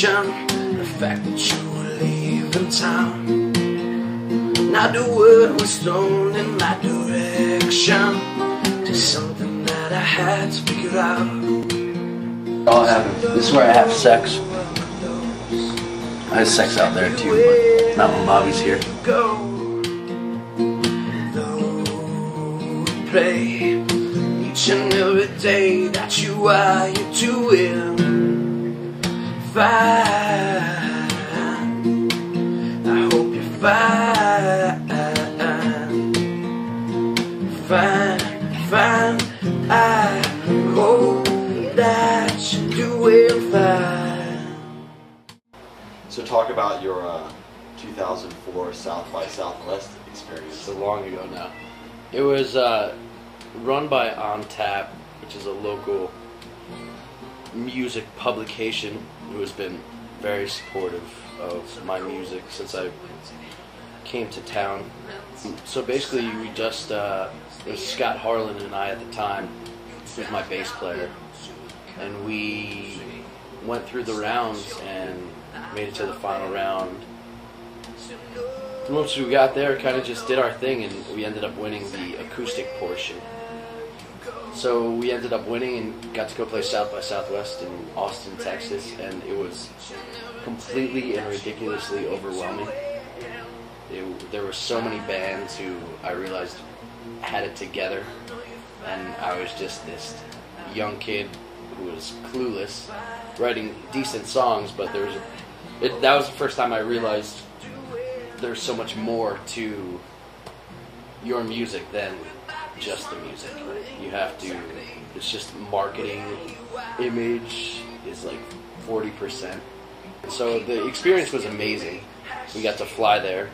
direction. The fact that you were leaving town. Now the word was thrown in my direction to something that I had to figure out. All happened. This is where I have sex. I have sex out there too, but not when Bobby's here. Play each and every day that you wired to win. Fine, I hope you're fine. Fine, I hope that you're doing fine. So talk about your 2004 South by Southwest experience. So long ago now. It was run by On Tap, which is a local music publication who has been very supportive of my music since I came to town. So basically we just, it was Scott Harlan and I at the time, who was my bass player, and we went through the rounds and made it to the final round. Once we got there, kind of just did our thing, and we ended up winning the acoustic portion. So we ended up winning and got to go play South by Southwest in Austin, Texas, and it was completely and ridiculously overwhelming. There were so many bands who I realized had it together, and I was just this young kid who was clueless, writing decent songs, but that was the first time I realized there's so much more to your music than just the music. You have to, it's just marketing, image is like 40%. So the experience was amazing. We got to fly there,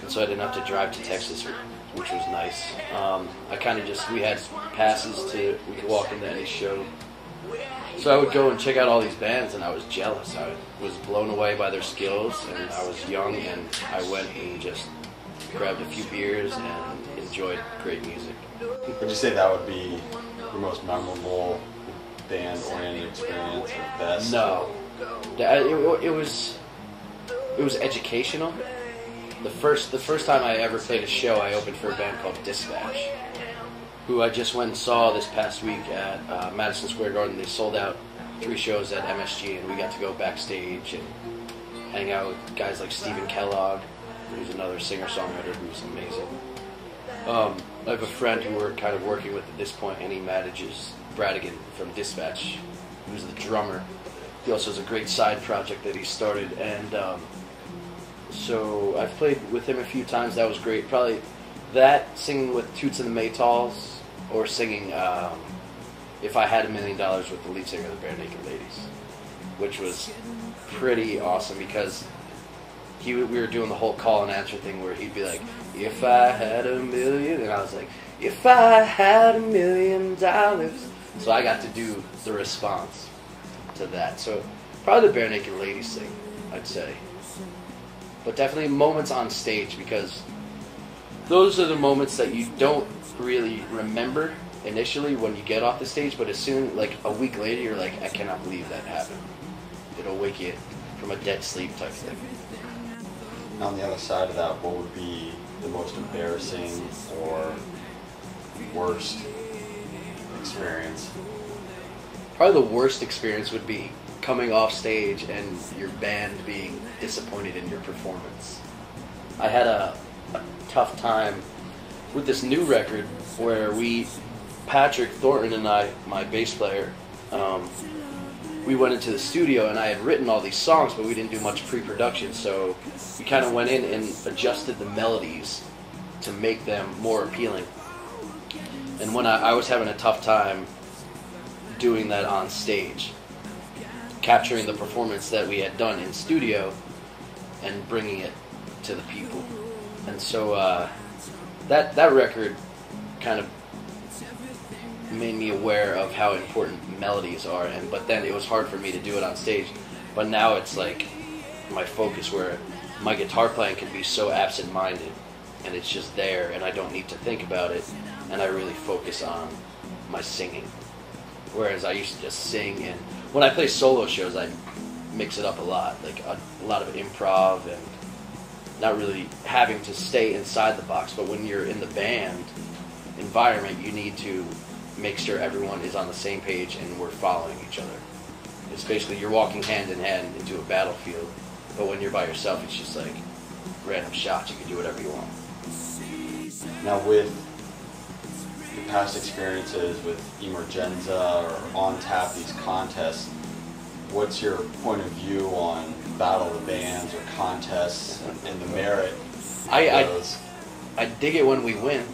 and so I didn't have to drive to Texas, which was nice. We had passes we could walk into any show. So I would go and check out all these bands, and I was jealous. I was blown away by their skills, and I was young, and I went and just grabbed a few beers and enjoyed great music. Would you say that would be your most memorable band-oriented experience or best? No. It was educational. The first time I ever played a show, I opened for a band called Dispatch, who I just went and saw this past week at Madison Square Garden. They sold out 3 shows at MSG, and we got to go backstage and hang out with guys like Stephen Kellogg, who's another singer-songwriter who's amazing. I have a friend who we're kind of working with at this point, and he manages Bradigan from Dispatch, who's the drummer. He also has a great side project that he started, and so I've played with him a few times. That was great. Probably that, singing with Toots and the Maytals, or singing If I Had $1 Million with the lead singer of the Bare Naked Ladies, which was pretty awesome because we were doing the whole call and answer thing where he'd be like, if I had $1 million, and I was like, if I had $1 million. So I got to do the response to that. So probably the Bare Naked Ladies thing, I'd say. But definitely moments on stage, because those are the moments that you don't really remember initially when you get off the stage, but as soon, like a week later, you're like, I cannot believe that happened. It'll wake you from a dead sleep type thing. On the other side of that, what would be the most embarrassing or worst experience? Probably the worst experience would be coming off stage and your band being disappointed in your performance. I had a tough time with this new record where Patrick Thornton and I, my bass player, we went into the studio and I had written all these songs, but we didn't do much pre-production, so we kind of went in and adjusted the melodies to make them more appealing. And when I was having a tough time doing that on stage, capturing the performance that we had done in studio and bringing it to the people. And so that record kind of made me aware of how important melodies are, but then it was hard for me to do it on stage. But now it's like my focus, where my guitar playing can be so absent-minded and it's just there and I don't need to think about it, and I really focus on my singing. Whereas I used to just sing, and when I play solo shows, I mix it up a lot, like a lot of improv and not really having to stay inside the box. But when you're in the band environment, you need to make sure everyone is on the same page and we're following each other. It's basically you're walking hand in hand into a battlefield, but when you're by yourself, it's just like random shots. You can do whatever you want. Now, with your past experiences with Emergenza or On Tap, these contests, what's your point of view on Battle of the Bands or contests and the merit of those? I dig it when we win.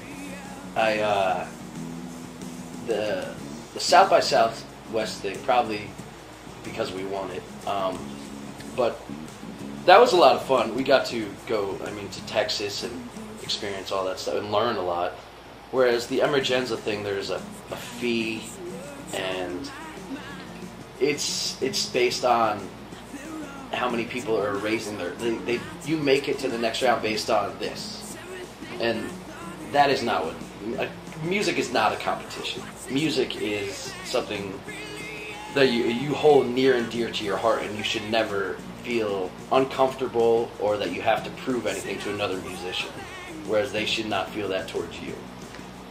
The South by Southwest thing, probably because we won it. But that was a lot of fun. We got to go, to Texas and experience all that stuff and learn a lot. Whereas the Emergenza thing, there's a fee, and it's based on how many people are raising you make it to the next round based on this. And that is not what, music is not a competition. Music is something that you hold near and dear to your heart, and you should never feel uncomfortable or that you have to prove anything to another musician, whereas they should not feel that towards you.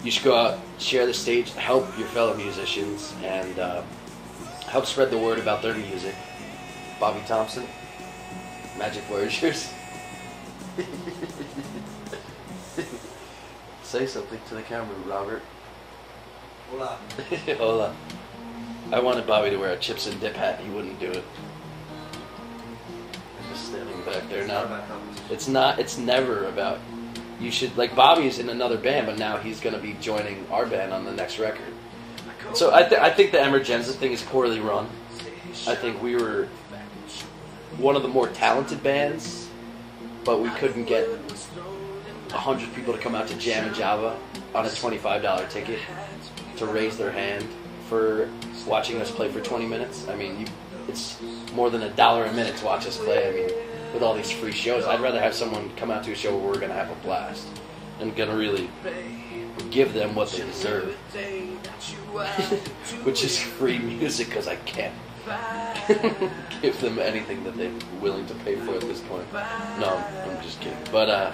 You should go out, share the stage, help your fellow musicians, and help spread the word about their music. Bobby Thompson, Magic Voyagers. Say something to the camera, Robert. Hola. Hola. I wanted Bobby to wear a chips and dip hat. He wouldn't do it. Just standing back there now. It's never about. You should, like, Bobby's in another band, but now he's going to be joining our band on the next record. So I think the Emergenza thing is poorly run. I think we were one of the more talented bands, but we couldn't get 100 people to come out to Jam and Java on a $25 ticket to raise their hand for watching us play for 20 minutes. It's more than $1 a minute to watch us play. With all these free shows, I'd rather have someone come out to a show where we're going to have a blast and going to really give them what they deserve, which is free music, because I can't give them anything that they're willing to pay for at this point. No, I'm just kidding. But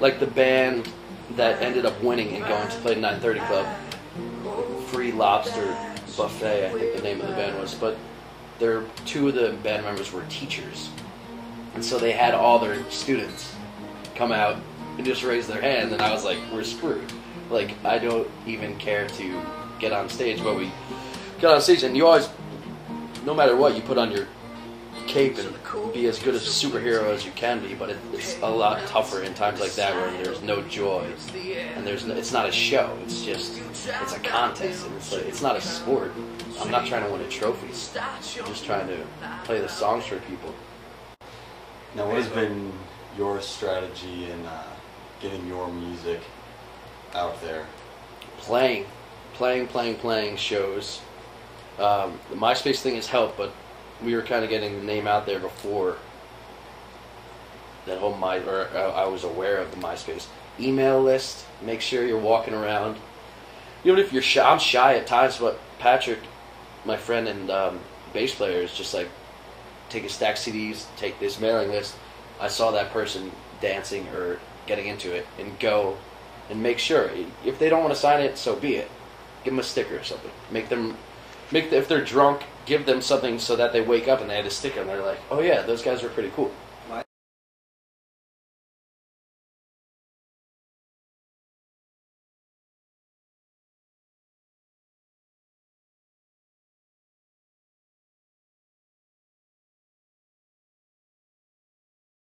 like the band that ended up winning and going to play 930 Club, Free Lobster Buffet, I think the name of the band was, but two of the band members were teachers. And so they had all their students come out and just raise their hand, and I was like, we're screwed. Like, I don't even care to get on stage, but we got on stage, and you always, no matter what, you put on your cape and be as good a superhero as you can be, but it's a lot tougher in times like that where there's no joy, and it's not a show, it's a contest, and it's not a sport. I'm not trying to win a trophy. I'm just trying to play the songs for people. Now, what has been your strategy in getting your music out there? Playing shows. The MySpace thing has helped, but we were kind of getting the name out there before that whole I was aware of the MySpace email list. Make sure you're walking around. Even if you're shy, I'm shy at times, but Patrick, my friend and bass player, is just like, take a stack of CDs, take this mailing list. I saw that person dancing or getting into it, and go and make sure. If they don't want to sign it, so be it. Give them a sticker or something. If they're drunk, give them something so that they wake up and they had a sticker and they're like, oh yeah, those guys are pretty cool.